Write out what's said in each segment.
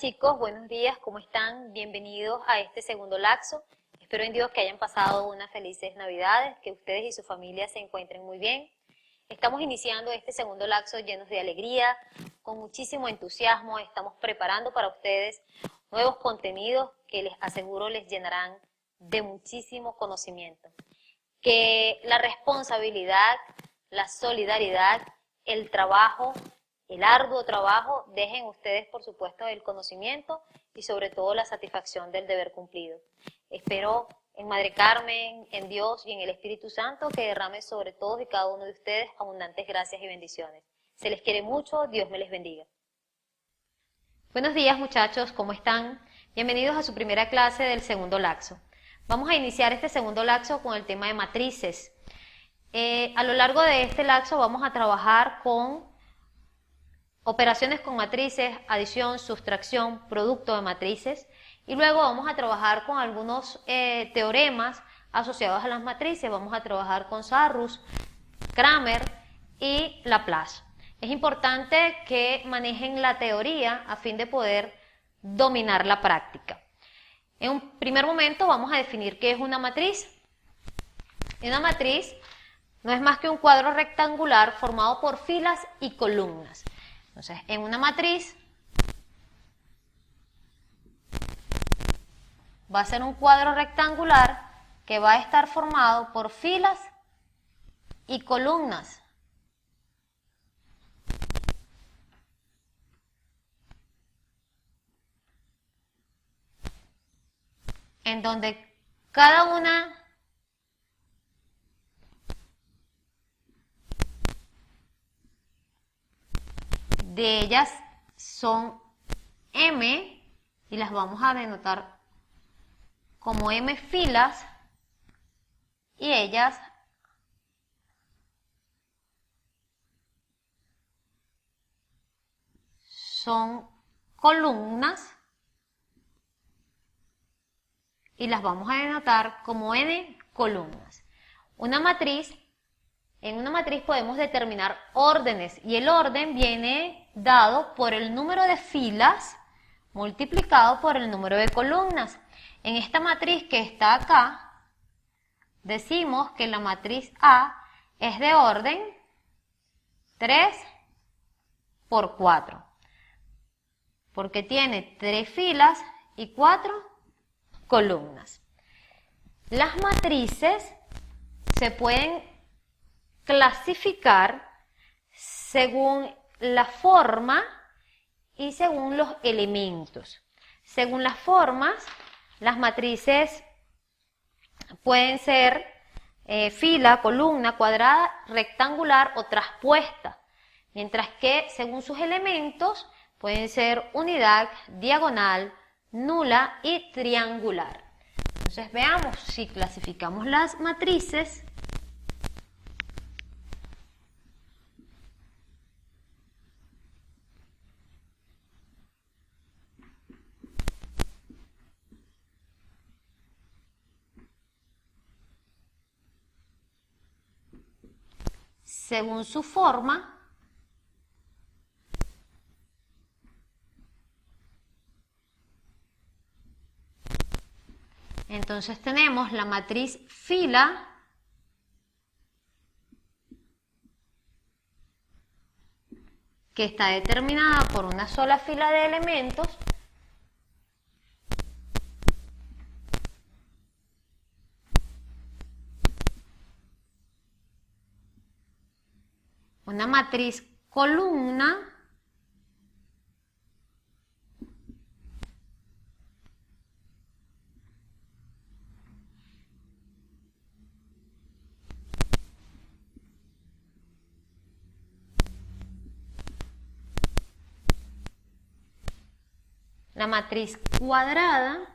chicos, buenos días, ¿cómo están? Bienvenidos a este segundo laxo. Espero en Dios que hayan pasado unas felices Navidades, que ustedes y su familia se encuentren muy bien. Estamos iniciando este segundo laxo llenos de alegría, con muchísimo entusiasmo. Estamos preparando para ustedes nuevos contenidos que les aseguro les llenarán de muchísimo conocimiento. Que la responsabilidad, la solidaridad, el trabajo, el arduo trabajo, dejen ustedes por supuesto el conocimiento y sobre todo la satisfacción del deber cumplido. Espero en Madre Carmen, en Dios y en el Espíritu Santo que derrame sobre todos y cada uno de ustedes abundantes gracias y bendiciones. Se les quiere mucho, Dios me les bendiga. Buenos días muchachos, ¿cómo están? Bienvenidos a su primera clase del segundo laxo. Vamos a iniciar este segundo laxo con el tema de matrices. A lo largo de este laxo vamos a trabajar con operaciones con matrices, adición, sustracción, producto de matrices, y luego vamos a trabajar con algunos teoremas asociados a las matrices. Vamos a trabajar con Sarrus, Kramer y Laplace. Es importante que manejen la teoría a fin de poder dominar la práctica. En un primer momento vamos a definir qué es una matriz. Una matriz no es más que un cuadro rectangular formado por filas y columnas. Entonces, en una matriz va a ser un cuadro rectangular que va a estar formado por filas y columnas. En donde cada una de ellas son M y las vamos a denotar como M filas y ellas son columnas y las vamos a denotar como N columnas. En una matriz podemos determinar órdenes y el orden viene dado por el número de filas multiplicado por el número de columnas. En esta matriz que está acá, decimos que la matriz A es de orden 3 por 4, porque tiene 3 filas y 4 columnas. Las matrices se pueden clasificar según la forma y según los elementos. Según las formas, las matrices pueden ser fila, columna, cuadrada, rectangular o traspuesta, mientras que según sus elementos pueden ser unidad, diagonal, nula y triangular. Entonces veamos si clasificamos las matrices. Según su forma, entonces tenemos la matriz fila, que está determinada por una sola fila de elementos, una matriz columna, la matriz cuadrada,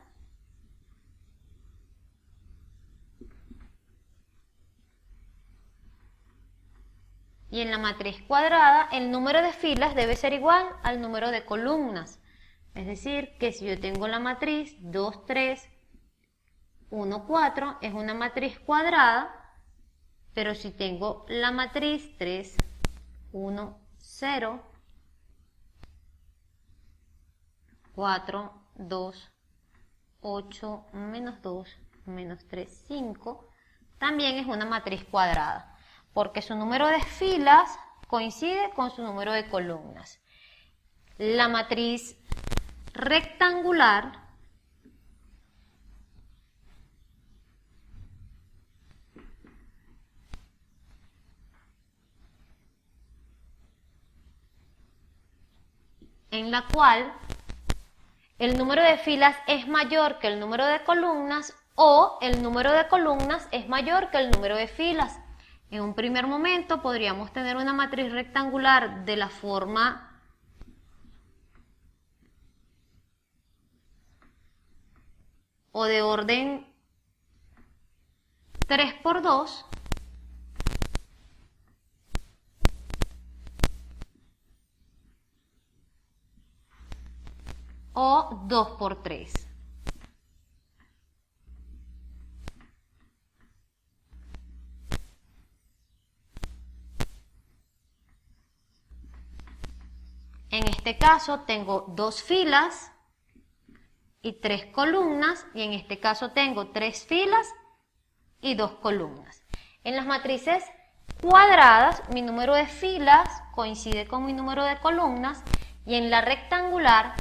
y en la matriz cuadrada el número de filas debe ser igual al número de columnas. Es decir, que si yo tengo la matriz 2, 3, 1, 4, es una matriz cuadrada, pero si tengo la matriz 3, 1, 0, 4, 2, 8, menos 2, menos 3, 5. También es una matriz cuadrada, porque su número de filas coincide con su número de columnas. La matriz rectangular en la cual el número de filas es mayor que el número de columnas o el número de columnas es mayor que el número de filas. En un primer momento podríamos tener una matriz rectangular de la forma o de orden 3 por 2 o 2 por 3. En este caso tengo 2 filas y 3 columnas, y en este caso tengo 3 filas y 2 columnas. En las matrices cuadradas, mi número de filas coincide con mi número de columnas, y en la rectangular,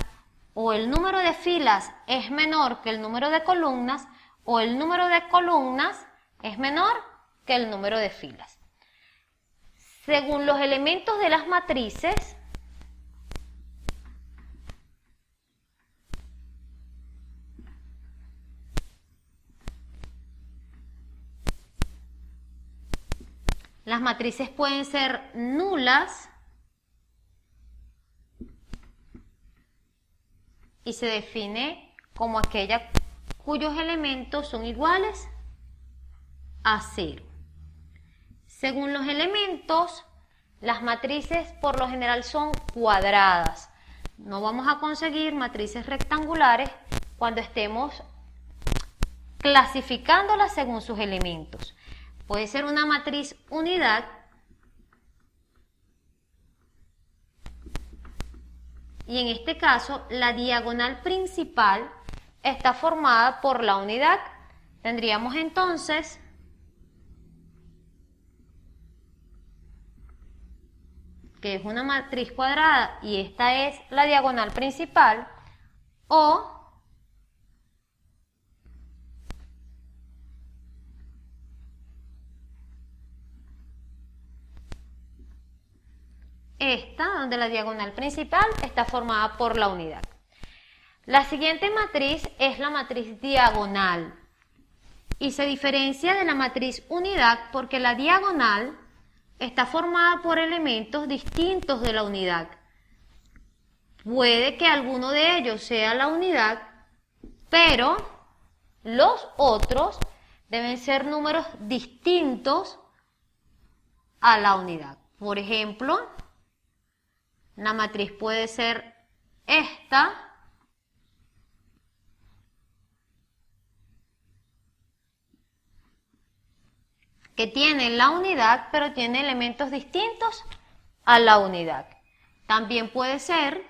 o el número de filas es menor que el número de columnas, o el número de columnas es menor que el número de filas. Según los elementos de las matrices, las matrices pueden ser nulas y se define como aquella cuyos elementos son iguales a 0. Según los elementos, las matrices por lo general son cuadradas. No vamos a conseguir matrices rectangulares cuando estemos clasificándolas según sus elementos. Puede ser una matriz unidad y en este caso la diagonal principal está formada por la unidad. Tendríamos entonces que es una matriz cuadrada y esta es la diagonal principal, o esta, donde la diagonal principal está formada por la unidad. La siguiente matriz es la matriz diagonal y se diferencia de la matriz unidad porque la diagonal está formada por elementos distintos de la unidad. Puede que alguno de ellos sea la unidad, pero los otros deben ser números distintos a la unidad. Por ejemplo, la matriz puede ser esta, que tiene la unidad, pero tiene elementos distintos a la unidad. También puede ser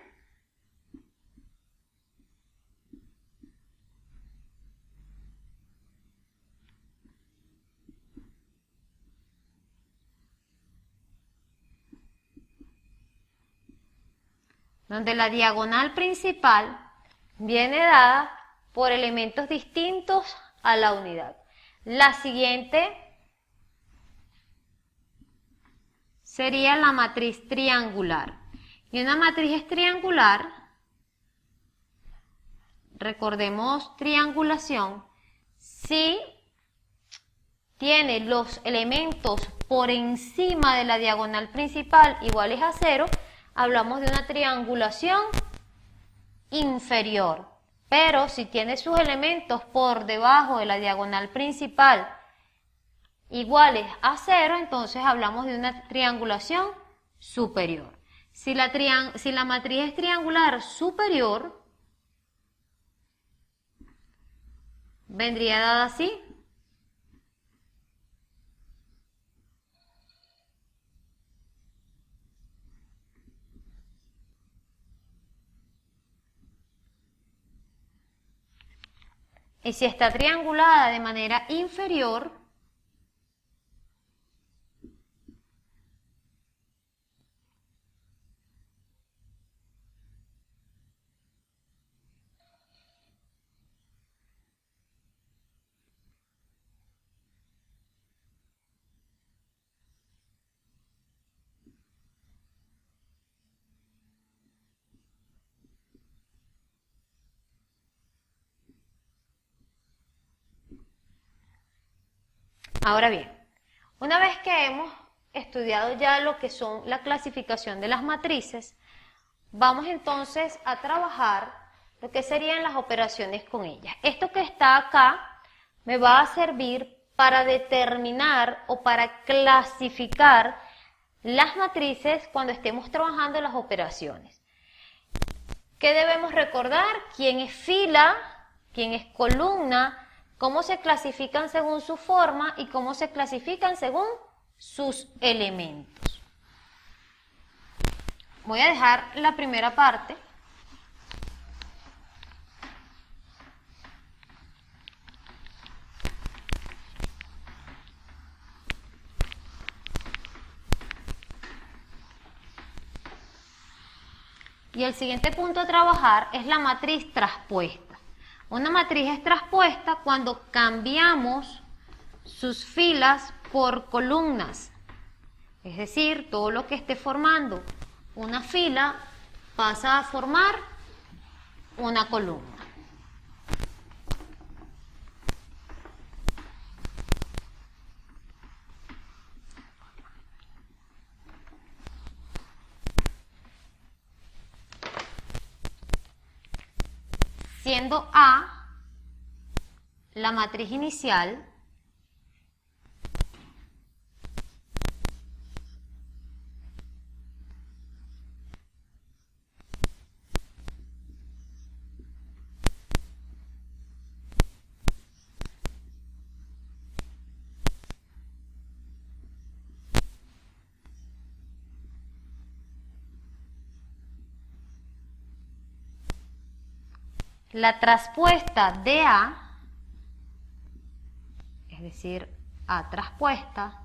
donde la diagonal principal viene dada por elementos distintos a la unidad. La siguiente sería la matriz triangular. Y una matriz triangular, recordemos triangulación, si tiene los elementos por encima de la diagonal principal iguales a 0, hablamos de una triangulación inferior. Pero si tiene sus elementos por debajo de la diagonal principal iguales a 0, entonces hablamos de una triangulación superior. Si la matriz es triangular superior, vendría dada así. Y si está triangulada de manera inferior, ahora bien, una vez que hemos estudiado ya lo que son la clasificación de las matrices, vamos entonces a trabajar lo que serían las operaciones con ellas. Esto que está acá me va a servir para determinar o para clasificar las matrices cuando estemos trabajando las operaciones. ¿Qué debemos recordar? ¿Quién es fila? ¿Quién es columna? ¿Cómo se clasifican según su forma y cómo se clasifican según sus elementos? Voy a dejar la primera parte. Y el siguiente punto a trabajar es la matriz traspuesta. Una matriz es traspuesta cuando cambiamos sus filas por columnas. Es decir, todo lo que esté formando una fila pasa a formar una columna. Siendo A la matriz inicial, la traspuesta de A, es decir, A traspuesta,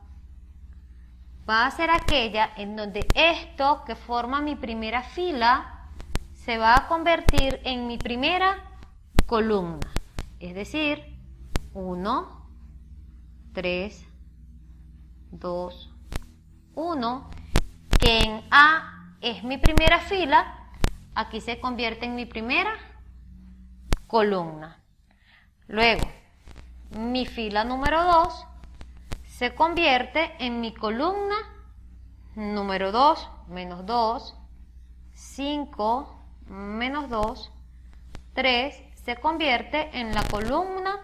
va a ser aquella en donde esto que forma mi primera fila se va a convertir en mi primera columna. Es decir, 1, 3, 2, 1, que en A es mi primera fila, aquí se convierte en mi primera columna. Luego, mi fila número 2 se convierte en mi columna número 2, menos 2, 5, menos 2, 3, se convierte en la columna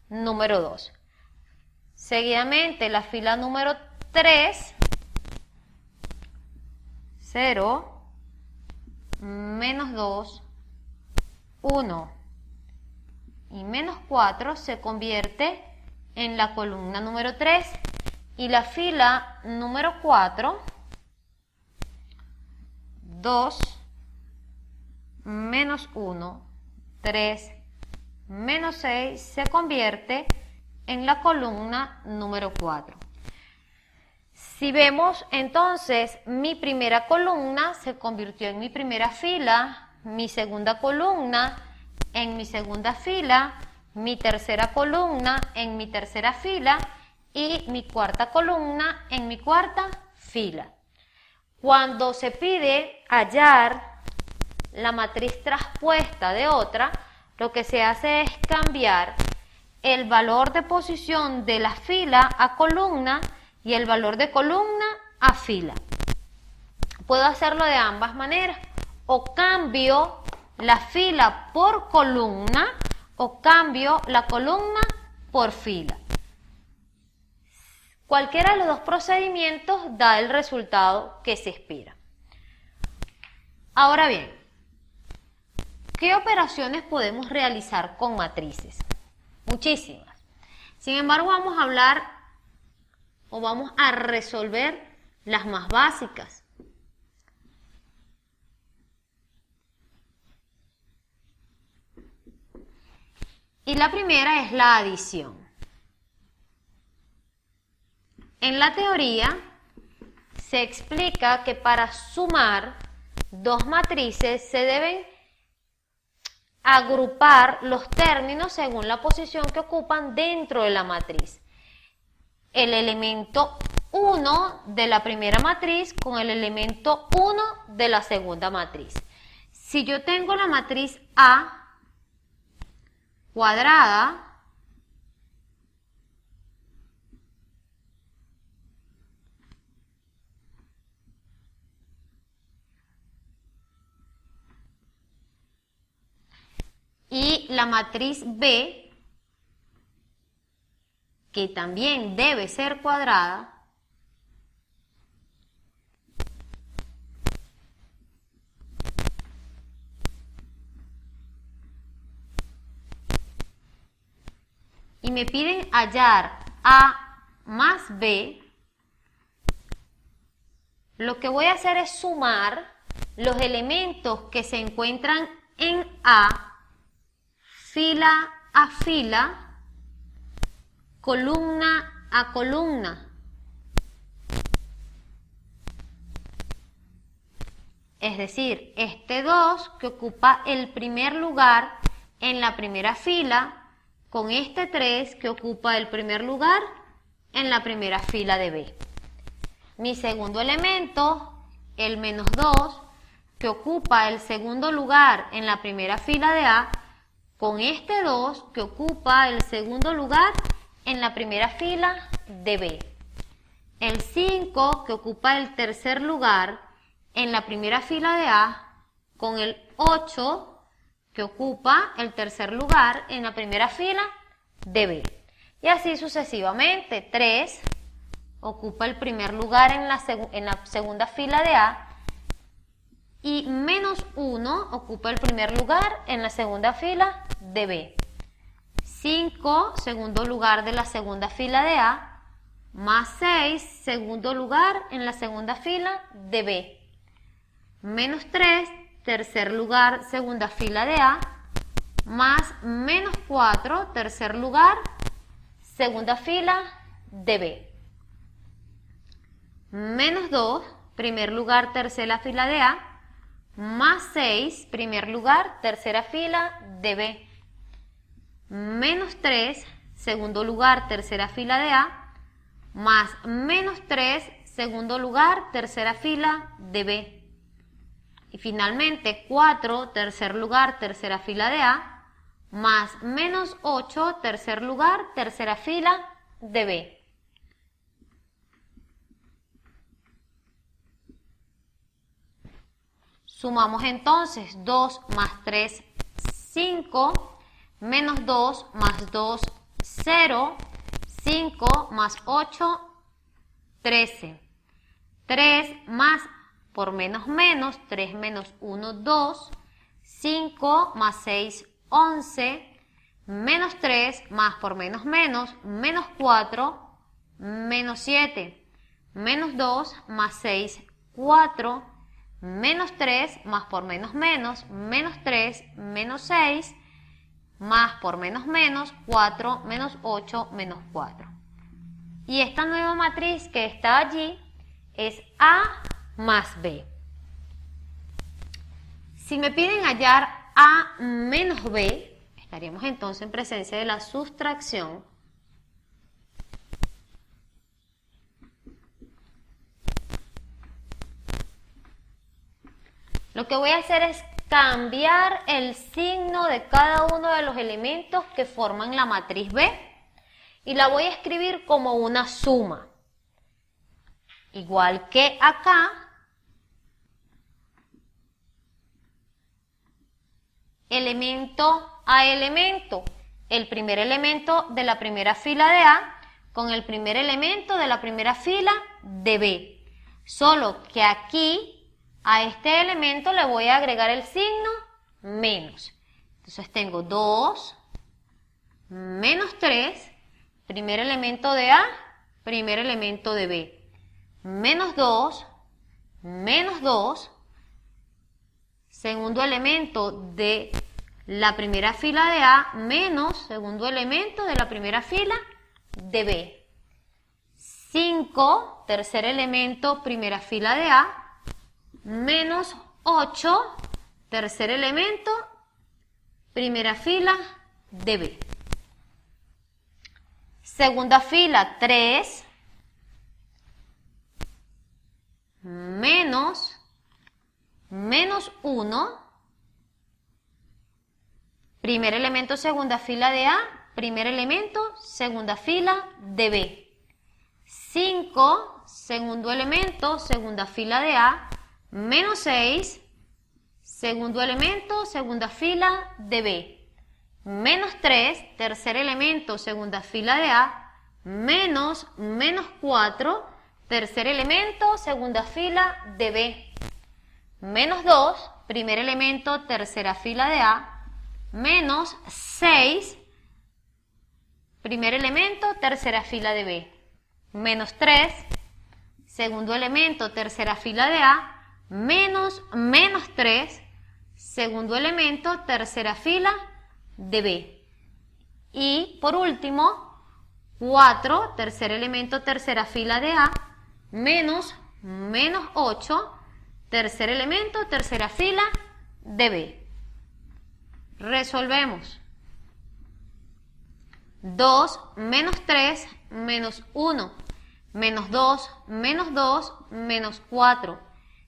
número 2. Seguidamente, la fila número 3, 0, menos 2, 1 y menos 4 se convierte en la columna número 3 y la fila número 4, 2, menos 1, 3, menos 6 se convierte en la columna número 4. Si vemos entonces, mi primera columna se convirtió en mi primera fila, mi segunda columna en mi segunda fila, mi tercera columna en mi tercera fila y mi cuarta columna en mi cuarta fila. Cuando se pide hallar la matriz traspuesta de otra, lo que se hace es cambiar el valor de posición de la fila a columna y el valor de columna a fila. Puedo hacerlo de ambas maneras, o cambio la fila por columna o cambio la columna por fila. Cualquiera de los dos procedimientos da el resultado que se espera. Ahora bien, ¿qué operaciones podemos realizar con matrices? Muchísimas. Sin embargo, vamos a hablar o vamos a resolver las más básicas. Y la primera es la adición. En la teoría se explica que para sumar dos matrices se deben agrupar los términos según la posición que ocupan dentro de la matriz. El elemento 1 de la primera matriz con el elemento 1 de la segunda matriz. Si yo tengo la matriz A cuadrada, y la matriz B, que también debe ser cuadrada, y me piden hallar A más B, lo que voy a hacer es sumar los elementos que se encuentran en A, fila a fila, columna a columna. Es decir, este 2 que ocupa el primer lugar en la primera fila, con este 3 que ocupa el primer lugar en la primera fila de B. Mi segundo elemento, el menos 2, que ocupa el segundo lugar en la primera fila de A, con este 2 que ocupa el segundo lugar en la primera fila de B. El 5 que ocupa el tercer lugar en la primera fila de A, con el 8 que ocupa el tercer lugar en la primera fila de B. Y así sucesivamente. 3 ocupa el primer lugar en la segunda fila de A, y menos 1 ocupa el primer lugar en la segunda fila de B. 5, segundo lugar de la segunda fila de A, más 6, segundo lugar en la segunda fila de B. Menos 3, tercer lugar, segunda fila de A, más menos 4, tercer lugar, segunda fila de B. Menos 2, primer lugar, tercera fila de A, más 6, primer lugar, tercera fila de B. Menos 3, segundo lugar, tercera fila de A, más menos 3, segundo lugar, tercera fila de B. Y finalmente 4, tercer lugar, tercera fila de A, más menos 8, tercer lugar, tercera fila de B. Sumamos entonces 2 más 3, 5, menos 2 más 2, 0, 5 más 8, 13. 3 más por menos menos, 3 menos 1, 2, 5 más 6, 11, menos 3 más por menos menos, menos 4, menos 7, menos 2 más 6, 4, menos 3 más por menos menos, menos 3, menos 6, más por menos menos, 4, menos 8, menos 4. Y esta nueva matriz que está allí es A más B. Si me piden hallar A menos B, estaríamos entonces en presencia de la sustracción. Lo que voy a hacer es cambiar el signo de cada uno de los elementos que forman la matriz B y la voy a escribir como una suma. Igual que acá, elemento a elemento, el primer elemento de la primera fila de A con el primer elemento de la primera fila de B. Solo que aquí a este elemento le voy a agregar el signo menos. Entonces tengo 2 menos 3, primer elemento de A, primer elemento de B. Menos 2, menos 2, segundo elemento de la primera fila de A menos segundo elemento de la primera fila de B. 5, tercer elemento, primera fila de A, menos 8, tercer elemento, primera fila de B. Segunda fila, 3, menos 1, primer elemento, segunda fila de A, primer elemento, segunda fila de B. 5, segundo elemento, segunda fila de A, menos 6, segundo elemento, segunda fila de B. Menos 3, tercer elemento, segunda fila de A, menos 4, tercer elemento, segunda fila de B. Menos 2, primer elemento, tercera fila de A, menos 6, primer elemento, tercera fila de B. Menos 3, segundo elemento, tercera fila de A, menos 3, segundo elemento, tercera fila de B. Y por último, 4, tercer elemento, tercera fila de A, menos 8, tercer elemento, tercera fila de B. Resolvemos. 2 menos 3 menos 1, menos 2 menos 2 menos 4,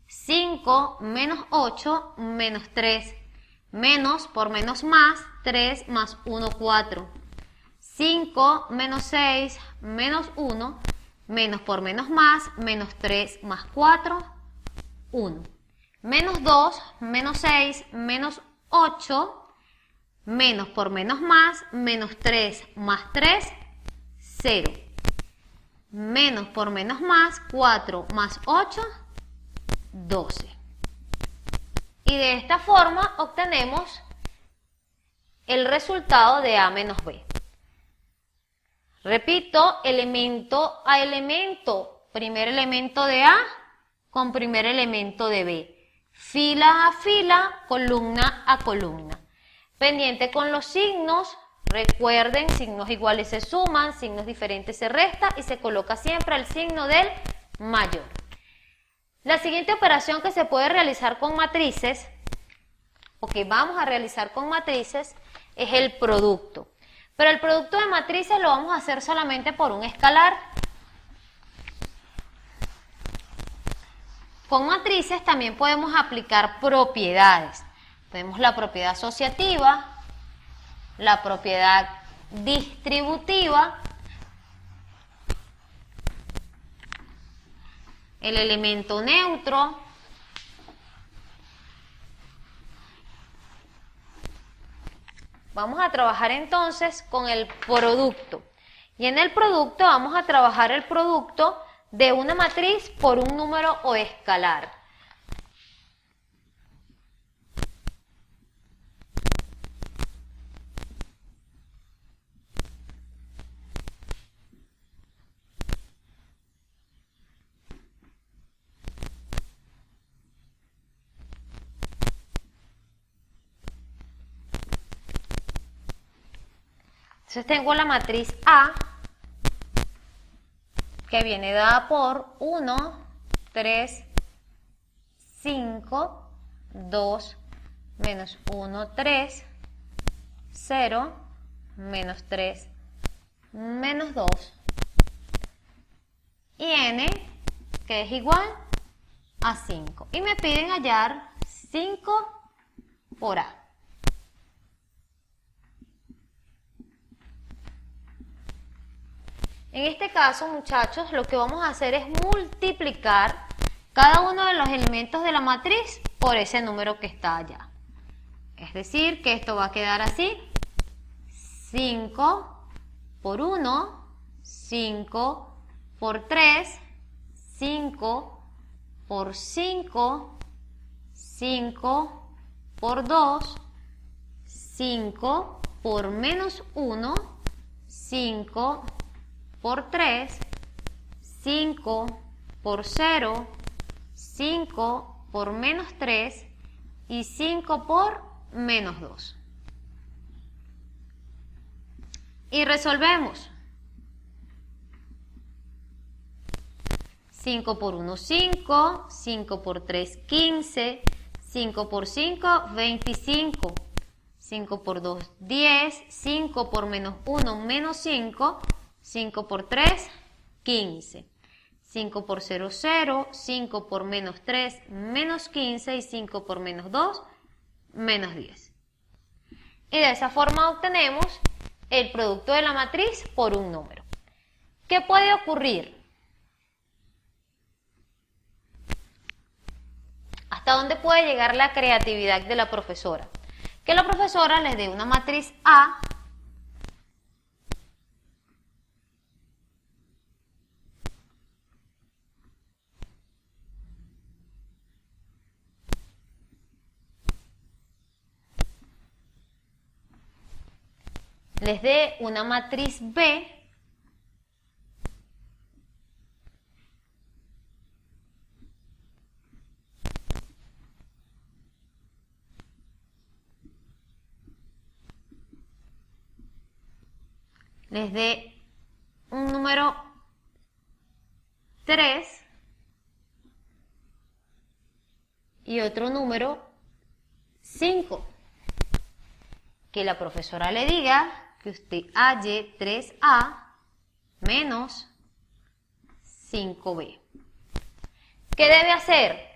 5 menos 8 menos 3, menos por menos más, 3 más 1, 4, 5 menos 6 menos 1, menos por menos más, menos 3 más 4, 1, menos 2 menos 6 menos 8, menos por menos más, menos 3 más 3, 0. Menos por menos más, 4 más 8, 12. Y de esta forma obtenemos el resultado de A menos B. Repito, elemento a elemento. Primer elemento de A con primer elemento de B. Fila a fila, columna a columna. Pendiente con los signos, recuerden, signos iguales se suman, signos diferentes se resta y se coloca siempre el signo del mayor. La siguiente operación que se puede realizar con matrices, o que vamos a realizar con matrices, es el producto. Pero el producto de matrices lo vamos a hacer solamente por un escalar. Con matrices también podemos aplicar propiedades. Tenemos la propiedad asociativa, la propiedad distributiva, el elemento neutro, vamos a trabajar entonces con el producto. Y en el producto vamos a trabajar el producto de una matriz por un número o escalar. Entonces tengo la matriz A, que viene dada por 1, 3, 5, 2, menos 1, 3, 0, menos 3, menos 2. Y N, que es igual a 5. Y me piden hallar 5 por A. En este caso, muchachos, lo que vamos a hacer es multiplicar cada uno de los elementos de la matriz por ese número que está allá. Es decir, que esto va a quedar así. 5 por 1, 5 por 3, 5 por 5, 5 por 2, 5 por menos 1, 5 por 3, 5 por 0, 5 por menos 3 y 5 por menos 2. y resolvemos. 5 por 1, 5, 5 por 3, 15, 5 por 5, 25, 5 por 2, 10, 5 por menos 1, menos 5, 5 por 3, 15, 5 por 0, 0, 5 por menos 3, menos 15 y 5 por menos 2, menos 10. Y de esa forma obtenemos el producto de la matriz por un número. ¿Qué puede ocurrir? ¿Hasta dónde puede llegar la creatividad de la profesora? Que la profesora les dé una matriz A les dé una matriz B les dé un número 3 y otro número 5. Que la profesora le diga que usted halle 3A menos 5B. ¿Qué debe hacer?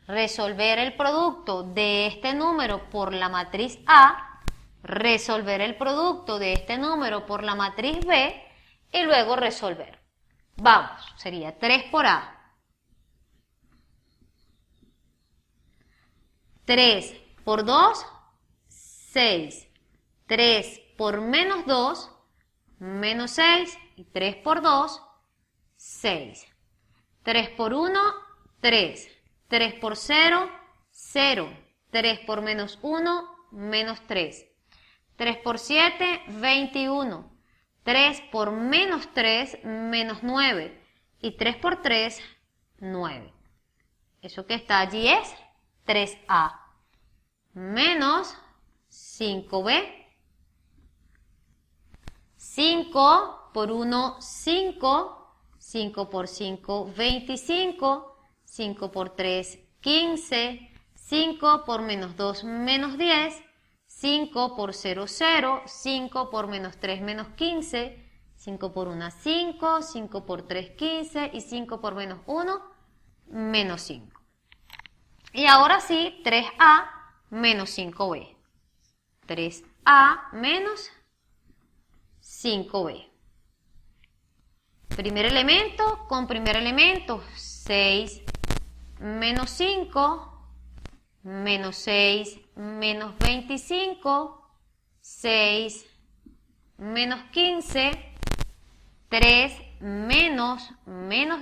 Resolver el producto de este número por la matriz A, resolver el producto de este número por la matriz B y luego resolver. Vamos, sería 3 por A. 3 por 2, 6. 3 por menos 2, menos 6. Y 3 por 2, 6. 3 por 1, 3. 3 por 0, 0. 3 por menos 1, menos 3. 3 por 7, 21. 3 por menos 3, menos 9. Y 3 por 3, 9. Eso que está allí es 3A menos 5B. 5 por 1, 5. 5 por 5, 25. 5 por 3, 15. 5 por menos 2, menos 10. 5 por 0, 0, 5 por menos 3, menos 15, 5 por 1, 5, 5 por 3, 15 y 5 por menos 1, menos 5. Y ahora sí, 3A menos 5B. 3A menos 5B. Primer elemento con primer elemento, 6 menos 5, menos 6, menos 25, 6, menos 15, 3, menos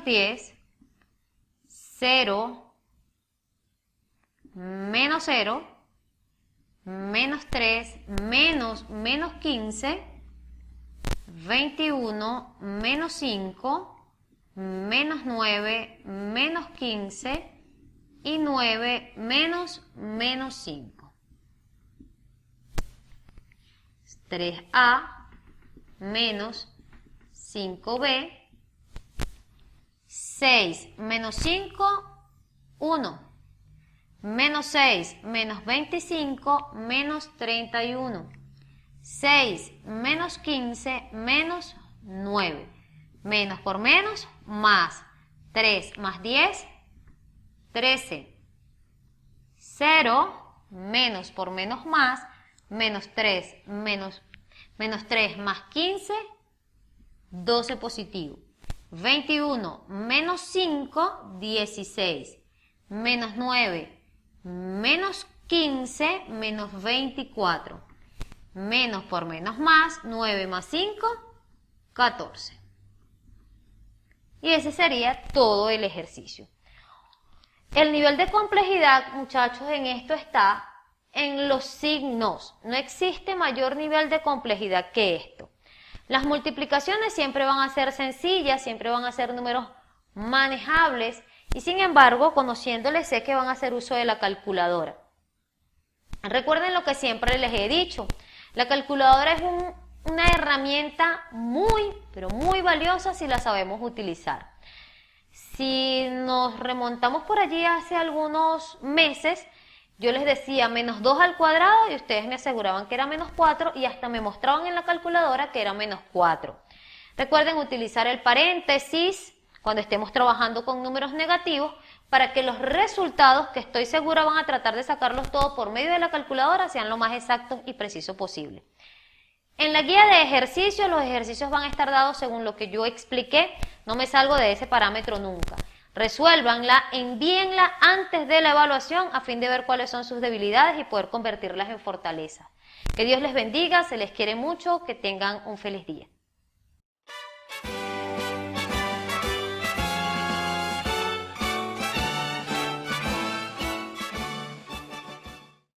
10, 0, menos 0, menos 3, menos 15, 21, menos 5, menos 9, menos 15, y 9 menos 5. 3A menos 5B. 6 menos 5, 1. Menos 6 menos 25 menos 31. 6 menos 15 menos 9. Menos por menos, más. 3 más 10, 13. 0, menos por menos más, menos 3, menos 3 más 15, 12 positivo. 21 menos 5, 16. Menos 9, menos 15, menos 24. Menos por menos más, 9 más 5, 14. Y ese sería todo el ejercicio. El nivel de complejidad, muchachos, en esto está en los signos. No existe mayor nivel de complejidad que esto. Las multiplicaciones siempre van a ser sencillas, siempre van a ser números manejables y sin embargo, conociéndoles sé que van a hacer uso de la calculadora. Recuerden lo que siempre les he dicho. La calculadora es un una herramienta muy, pero muy valiosa si la sabemos utilizar. Si nos remontamos por allí hace algunos meses, yo les decía -2 al cuadrado y ustedes me aseguraban que era -4 y hasta me mostraban en la calculadora que era -4. Recuerden utilizar el paréntesis cuando estemos trabajando con números negativos para que los resultados, que estoy segura van a tratar de sacarlos todos por medio de la calculadora, sean lo más exactos y precisos posible. En la guía de ejercicios, los ejercicios van a estar dados según lo que yo expliqué, no me salgo de ese parámetro nunca. Resuélvanla, envíenla antes de la evaluación a fin de ver cuáles son sus debilidades y poder convertirlas en fortalezas. Que Dios les bendiga, se les quiere mucho, que tengan un feliz día.